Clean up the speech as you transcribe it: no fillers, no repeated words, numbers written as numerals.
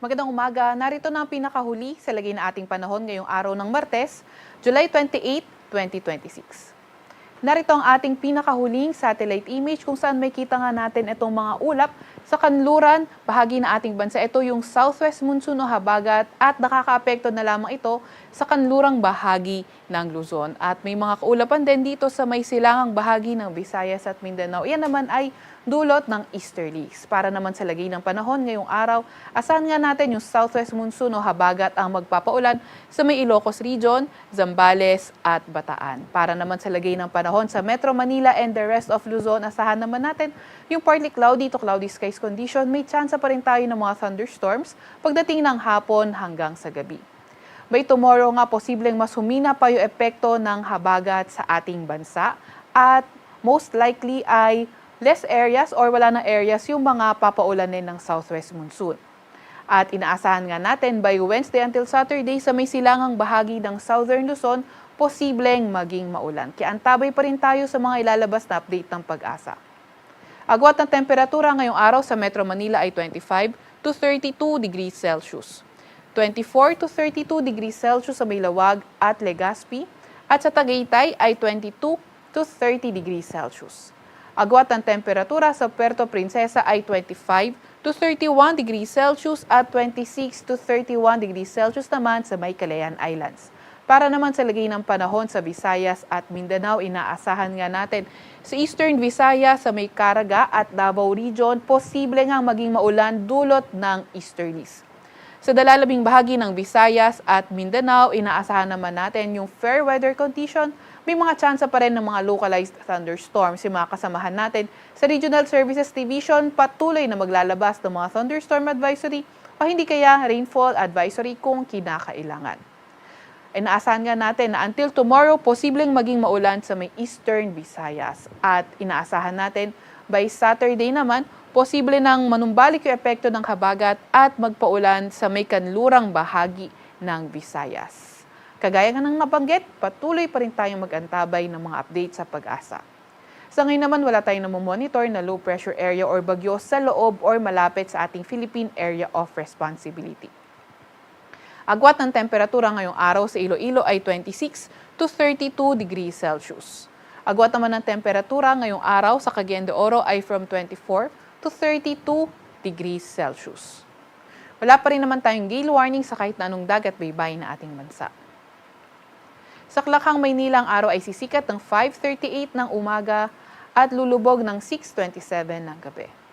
Magandang umaga. Narito na ang pinakahuli sa lagay na ating panahon ngayong araw ng Martes, July 28, 2026. Narito ang ating pinakahuling satellite image kung saan may kita nga natin itong mga ulap sa kanluran, bahagi na ating bansa. Ito yung southwest monsoon o habagat at nakakaapekto na lamang ito sa kanlurang bahagi ng Luzon. At may mga kaulapan din dito sa may silangang bahagi ng Visayas at Mindanao. Iyan naman ay dulot ng easterlies. Para naman sa lagay ng panahon ngayong araw, asahan nga natin yung southwest monsoon o habagat ang magpapaulan sa may Ilocos Region, Zambales at Bataan. Para naman sa lagay ng panahon sa Metro Manila and the rest of Luzon, asahan naman natin yung partly cloudy to cloudy skies condition. May tsansa pa rin tayo ng mga thunderstorms pagdating ng hapon hanggang sa gabi. By tomorrow nga, posibleng mas humina pa yung epekto ng habagat sa ating bansa at most likely ay less areas or wala na areas yung mga papaulanin ng southwest monsoon. At inaasahan nga natin by Wednesday until Saturday sa may silangang bahagi ng southern Luzon, posibleng maging maulan. Kaya antabay pa rin tayo sa mga ilalabas na update ng Pag-asa. Agwat ng temperatura ngayong araw sa Metro Manila ay 25 to 32 degrees Celsius. 24 to 32 degrees Celsius sa Maylawag at Legazpi at sa Tagaytay ay 22 to 30 degrees Celsius. Agwat ng temperatura sa Puerto Princesa ay 25 to 31 degrees Celsius at 26 to 31 degrees Celsius naman sa may Calayan Islands. Para naman sa lagay ng panahon sa Visayas at Mindanao, inaasahan nga natin sa Eastern Visayas sa may Caraga at Davao Region, posible nga maging maulan dulot ng easterlies. Sa dalalabing bahagi ng Visayas at Mindanao, inaasahan naman natin yung fair weather condition. May mga tsansa pa rin ng mga localized thunderstorms. Yung mga kasamahan natin sa Regional Services Division, patuloy na maglalabas ng mga thunderstorm advisory o hindi kaya rainfall advisory kung kinakailangan. Inaasahan nga natin na until tomorrow, posibleng maging maulan sa may Eastern Visayas. At inaasahan natin by Saturday naman, posible nang manumbalik yung epekto ng habagat at magpaulan sa may kanlurang bahagi ng Visayas. Kagaya nga ng nabanggit, patuloy pa rin tayong mag-antabay ng mga update sa Pag-asa. Sa ngayon naman, wala tayong namomonitor na low pressure area or bagyo sa loob or malapit sa ating Philippine Area of Responsibility. Agwat ng temperatura ngayong araw sa Iloilo ay 26 to 32 degrees Celsius. Agwat naman ng temperatura ngayong araw sa Cagayan de Oro ay from 24 to 32 degrees Celsius. Wala pa rin naman tayong gale warning sa kahit na anong dagat baybay na ating bansa. Sa Klakhang, Maynila, ang araw ay sisikat ng 5:38 ng umaga at lulubog ng 6:27 ng gabi.